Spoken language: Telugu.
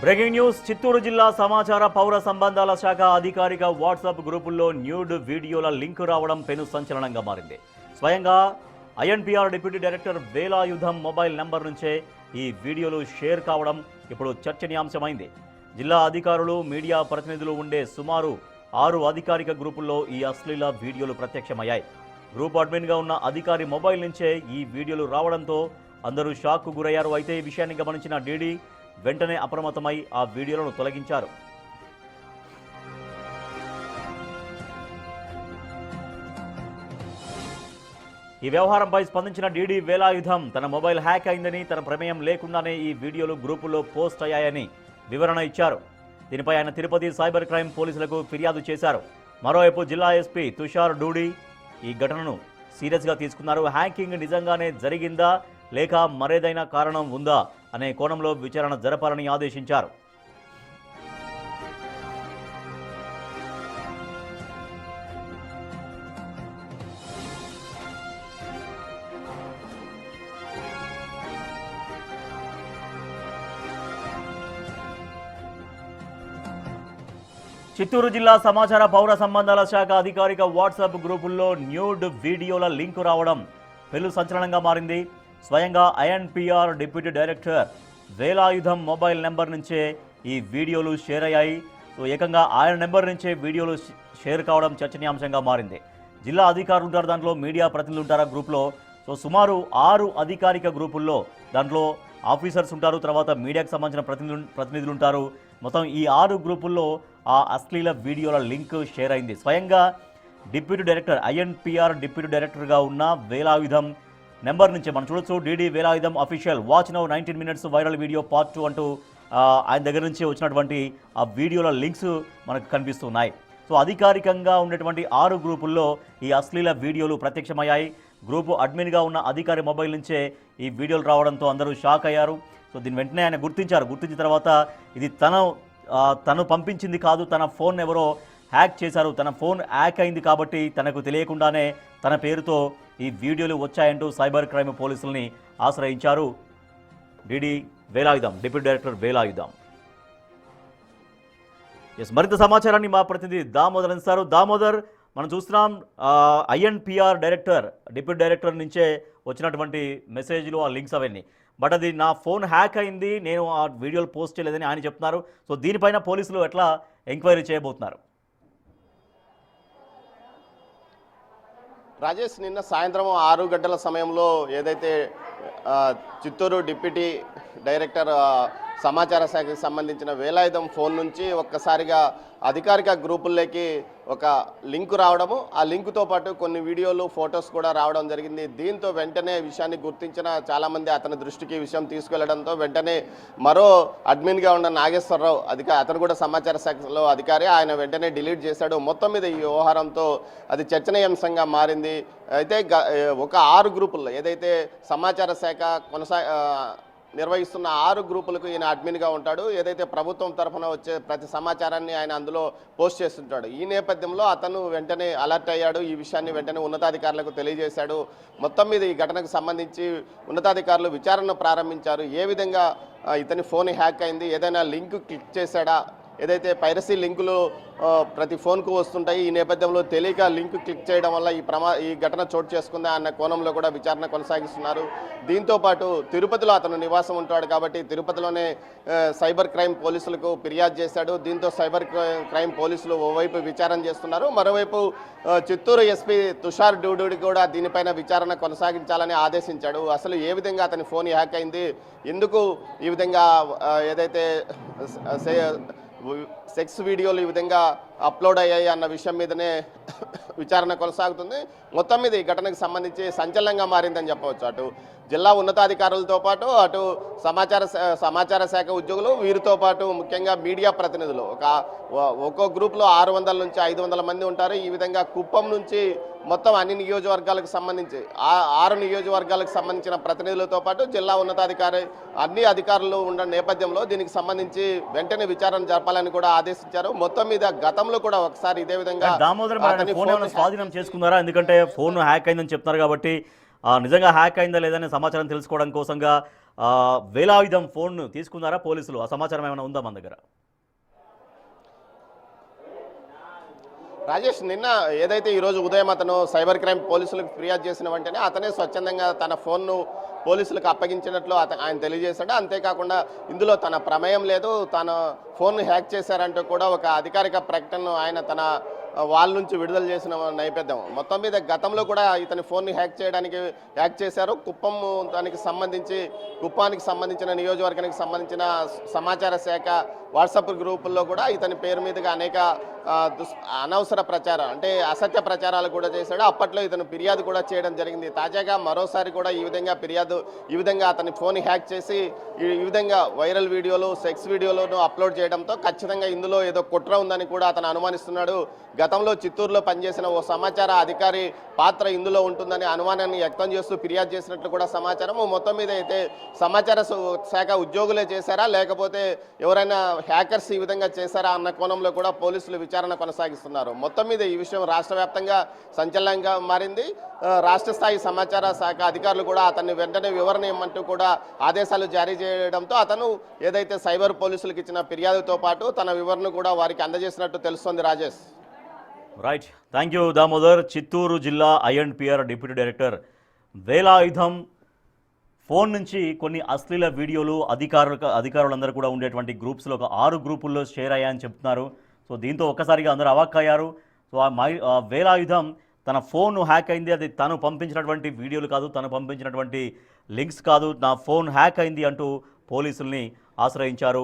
బ్రేకింగ్ న్యూస్ చిత్తూరు జిల్లా సమాచార పౌర సంబంధాల శాఖ అధికారిక వాట్సాప్ గ్రూపుల్లో న్యూడ్ వీడియోల లింకు రావడం పెను సంచలనంగా మారింది. స్వయంగా INPR deputy director Velayudham mobile number నుంచే ఈ వీడియోలు షేర్ కావడం ఇప్పుడు చర్చనీయాంశమైంది. జిల్లా అధికారులు, మీడియా ప్రతినిధులు ఉండే సుమారు 6 అధికారిక గ్రూపుల్లో ఈ అశ్లీల వీడియోలు ప్రత్యక్షమయ్యాయి. గ్రూప్ అడ్మిన్గా ఉన్న అధికారి మొబైల్ నుంచే ఈ వీడియోలు రావడంతో అందరూ షాక్కు గురయ్యారు. అయితే ఈ విషయాన్ని గమనించిన డీడీ వెంటనే అప్రమత్తమై ఆ వీడియోలను తొలగించారు. ఈ వ్యవహారంపై స్పందించిన డీడీ వేలాయుధం తన మొబైల్ హ్యాక్ అయిందని, తన ప్రమేయం లేకుండానే ఈ వీడియోలు గ్రూపుల్లో పోస్ట్ అయ్యాయని వివరణ ఇచ్చారు. దీనిపై ఆయన తిరుపతి సైబర్ క్రైమ్ పోలీసులకు ఫిర్యాదు చేశారు. మరోవైపు జిల్లా ఎస్పీ తుషార్ డూడి ఈ ఘటనను సీరియస్గా తీసుకున్నారు. హ్యాకింగ్ నిజంగానే జరిగిందా లేక మరేదైనా కారణం ఉందా అనే కోణంలో విచారణ జరపాలని ఆదేశించారు. చిత్తూరు జిల్లా సమాచార పౌర సంబంధాల శాఖ అధికారిక వాట్సాప్ గ్రూపుల్లో న్యూడ్ వీడియోల లింకు రావడం పెను సంచలనంగా మారింది. స్వయంగా INPR deputy director Velayudham mobile number నుంచే ఈ వీడియోలు షేర్ అయ్యాయి. ఏకంగా ఆయన నెంబర్ నుంచే వీడియోలు షేర్ కావడం చర్చనీయాంశంగా మారింది. జిల్లా అధికారులు ఉంటారు, దాంట్లో మీడియా ప్రతినిధులు ఉంటారు ఆ గ్రూప్లో. సుమారు 6 అధికారిక గ్రూపుల్లో దాంట్లో ఆఫీసర్స్ ఉంటారు, తర్వాత మీడియాకు సంబంధించిన ప్రతినిధులు ఉంటారు. మొత్తం ఈ 6 గ్రూపుల్లో ఆ అశ్లీల వీడియోల లింక్ షేర్ అయింది. స్వయంగా డిప్యూటీ డైరెక్టర్ ఐఎన్పిఆర్ డిప్యూటీ డైరెక్టర్గా ఉన్న వేలాయుధం నెంబర్ నుంచి మనం చూడొచ్చు. DD Velayudham official watch now 19 minutes viral video part 2 అంటూ ఆయన దగ్గర నుంచి వచ్చినటువంటి ఆ వీడియోల లింక్స్ మనకు కనిపిస్తున్నాయి. అధికారికంగా ఉన్నటువంటి 6 గ్రూపుల్లో ఈ అశ్లీల వీడియోలు ప్రత్యక్షమయ్యాయి. గ్రూపు అడ్మిన్గా ఉన్న అధికారి మొబైల్ నుంచే ఈ వీడియోలు రావడంతో అందరూ షాక్ అయ్యారు. దీన్ని వెంటనే ఆయన గుర్తించారు. గుర్తించిన తర్వాత ఇది తను పంపించింది కాదు, తన ఫోన్ ఎవరో హ్యాక్ చేశారు, తన ఫోన్ హ్యాక్ అయింది కాబట్టి తనకు తెలియకుండానే తన పేరుతో ఈ వీడియోలు వచ్చాయంటూ సైబర్ క్రైమ్ పోలీసుల్ని ఆశ్రయించారు DD Velayudham, deputy director Velayudham. మరింత సమాచారాన్ని మా ప్రతినిధి దామోదర్ అందిస్తారు. దామోదర్, మనం చూస్తున్నాం ఐఎన్పిఆర్ డైరెక్టర్, డిప్యూటీ డైరెక్టర్ నుంచే వచ్చినటువంటి మెసేజ్లు, ఆ లింక్స్ అవన్నీ. బట్ అది నా ఫోన్ హ్యాక్ అయింది, నేను ఆ వీడియోలు పోస్ట్ చేయలేదని ఆయన చెప్తున్నారు. దీనిపైన పోలీసులు ఎట్లా ఎంక్వైరీ చేయబోతున్నారు? రాజేష్, నిన్న సాయంత్రం 6 గంటల సమయంలో ఏదైతే చిత్తూరు డిప్యూటీ డైరెక్టర్ సమాచార శాఖకు సంబంధించిన వేలాయుధం ఫోన్ నుంచి ఒక్కసారిగా అధికారిక గ్రూపుల్లోకి ఒక లింకు రావడము, ఆ లింకుతో పాటు కొన్ని వీడియోలు, ఫొటోస్ కూడా రావడం జరిగింది. దీంతో వెంటనే విషయాన్ని గుర్తించిన చాలామంది అతని దృష్టికి విషయం తీసుకెళ్లడంతో వెంటనే మరో అడ్మిన్గా ఉన్న నాగేశ్వరరావు అతను కూడా సమాచార శాఖలో అధికారి, ఆయన వెంటనే డిలీట్ చేశాడు. మొత్తం మీద ఈ వ్యవహారంతో అది చర్చనీయాంశంగా మారింది. అయితే ఒక 6 గ్రూపుల్లో ఏదైతే సమాచార శాఖ నిర్వహిస్తున్న 6 గ్రూపులకు ఈయన అడ్మిన్గా ఉంటాడు. ఏదైతే ప్రభుత్వం తరఫున వచ్చే ప్రతి సమాచారాన్ని ఆయన అందులో పోస్ట్ చేస్తుంటాడు. ఈ నేపథ్యంలో అతను వెంటనే అలర్ట్ అయ్యాడు. ఈ విషయాన్ని వెంటనే ఉన్నతాధికారులకు తెలియజేశాడు. మొత్తం మీద ఈ ఘటనకు సంబంధించి ఉన్నతాధికారులు విచారణ ప్రారంభించారు. ఏ విధంగా ఇతని ఫోన్ హ్యాక్ అయింది, ఏదైనా లింక్ క్లిక్ చేశాడా, ఏదైతే పైరసీ లింకులు ప్రతి ఫోన్కు వస్తుంటాయి, ఈ నేపథ్యంలో తెలియక లింక్ క్లిక్ చేయడం వల్ల ఈ ఘటన చోటు చేసుకుందా అన్న కోణంలో కూడా విచారణ కొనసాగిస్తున్నారు. దీంతోపాటు తిరుపతిలో అతను నివాసం ఉంటాడు కాబట్టి తిరుపతిలోనే సైబర్ క్రైమ్ పోలీసులకు ఫిర్యాదు చేశాడు. దీంతో సైబర్ క్రైమ్ పోలీసులు ఓవైపు విచారణ చేస్తున్నారు, మరోవైపు చిత్తూరు ఎస్పీ తుషార్ డూడి కూడా దీనిపైన విచారణ కొనసాగించాలని ఆదేశించాడు. అసలు ఏ విధంగా అతని ఫోన్ హ్యాక్ అయింది, ఎందుకు ఈ విధంగా ఏదైతే సెక్స్ వీడియోలు ఈ విధంగా అప్లోడ్ అయ్యాయి అన్న విషయం మీదనే విచారణ కొనసాగుతుంది. మొత్తం మీద ఈ ఘటనకు సంబంధించి సంచలనంగా మారిందని చెప్పవచ్చు. అటు జిల్లా ఉన్నతాధికారులతో పాటు అటు సమాచార శాఖ ఉద్యోగులు, వీరితో పాటు ముఖ్యంగా మీడియా ప్రతినిధులు ఒక్కో గ్రూప్లో 600 నుంచి 500 మంది ఉంటారు. ఈ విధంగా కుప్పం నుంచి మొత్తం అన్ని నియోజకవర్గాలకు సంబంధించి 6 నియోజకవర్గాలకు సంబంధించిన ప్రతినిధులతో పాటు జిల్లా ఉన్నతాధికారి అన్ని అధికారులు ఉన్న నేపథ్యంలో దీనికి సంబంధించి వెంటనే విచారణ జరపాలని కూడా ఆదేశించారు. మొత్తం మీద గతంలో కూడా ఒకసారి ఇదే విధంగా స్వాధీనం చేసుకున్నారా? ఎందుకంటే ఫోన్ హ్యాక్ అయిందని చెప్తున్నారు కాబట్టి నిజంగా హ్యాక్ అయిందా లేదని సమాచారం తెలుసుకోవడం కోసంగా వేలాయుధం ఫోన్ తీసుకున్నారా పోలీసులు? ఆ సమాచారం ఏమైనా ఉందా మన దగ్గర? రాజేష్, నిన్న ఏదైతే ఈరోజు ఉదయం అతను సైబర్ క్రైమ్ పోలీసులకు ఫిర్యాదు చేసిన వెంటనే అతనే స్వచ్ఛందంగా తన ఫోన్ను పోలీసులకు అప్పగించినట్లు ఆయన తెలియజేశాడు. అంతేకాకుండా ఇందులో తన ప్రమేయం లేదు, తన ఫోన్ను హ్యాక్ చేశారంటూ కూడా ఒక అధికారిక ప్రకటనను ఆయన తన వాళ్ళ నుంచి విడుదల చేసిన నేపథ్యం. మొత్తం మీద గతంలో కూడా ఇతని ఫోన్ని హ్యాక్ చేశారు. కుప్పానికి సంబంధించిన నియోజకవర్గానికి సంబంధించిన సమాచార శాఖ వాట్సాప్ గ్రూపుల్లో కూడా ఇతని పేరు మీదుగా అనేక అనవసర ప్రచారం అంటే అసత్య ప్రచారాలు కూడా చేశాడు. అప్పట్లో ఇతను ఫిర్యాదు కూడా చేయడం జరిగింది. తాజాగా మరోసారి కూడా ఈ విధంగా అతని ఫోన్ హ్యాక్ చేసి ఈ విధంగా వైరల్ వీడియోలు, సెక్స్ వీడియోలను అప్లోడ్ చేయడంతో ఖచ్చితంగా ఇందులో ఏదో కుట్ర ఉందని కూడా అతను అనుమానిస్తున్నాడు. గతంలో చిత్తూరులో పనిచేసిన ఓ సమాచార అధికారి పాత్ర ఇందులో ఉంటుందని అనుమానాన్ని వ్యక్తం చేస్తూ ఫిర్యాదు చేసినట్లు కూడా సమాచారం. మొత్తం మీద అయితే సమాచార శాఖ ఉద్యోగులే చేశారా లేకపోతే ఎవరైనా హ్యాకర్స్ ఈ విధంగా చేశారా అన్న కోణంలో కూడా పోలీసులు విచారణ కొనసాగిస్తున్నారు. మొత్తం మీద ఈ విషయం రాష్ట్ర వ్యాప్తంగా సంచలనంగా మారింది. రాష్ట్ర స్థాయి సమాచార శాఖ అధికారులు కూడా అతన్ని వెంటనే వివరణ ఇవ్వమంటూ కూడా ఆదేశాలు జారీ చేయడంతో అతను ఏదైతే సైబర్ పోలీసులకు ఇచ్చిన ఫిర్యాదుతో పాటు తన వివరణ కూడా వారికి అందజేసినట్టు తెలుస్తోంది. Rajesh. Right, thank you Damodar. Chittoor జిల్లా INPR deputy director Velayudham phone నుంచి కొన్ని అశ్లీల వీడియోలు అధికారులందరూ కూడా ఉండేటువంటి గ్రూప్స్లో ఒక 6 గ్రూపుల్లో షేర్ అయ్యాయని చెప్తున్నారు. సో దీంతో ఒక్కసారిగా అందరూ అవాక్కయ్యారు. సో ఆ వేలాయుధం తన ఫోన్ హ్యాక్ అయింది, అది తను పంపించినటువంటి వీడియోలు కాదు, తను పంపించినటువంటి లింక్స్ కాదు, నా ఫోన్ హ్యాక్ అయింది అంటూ పోలీసుల్ని ఆశ్రయించారు.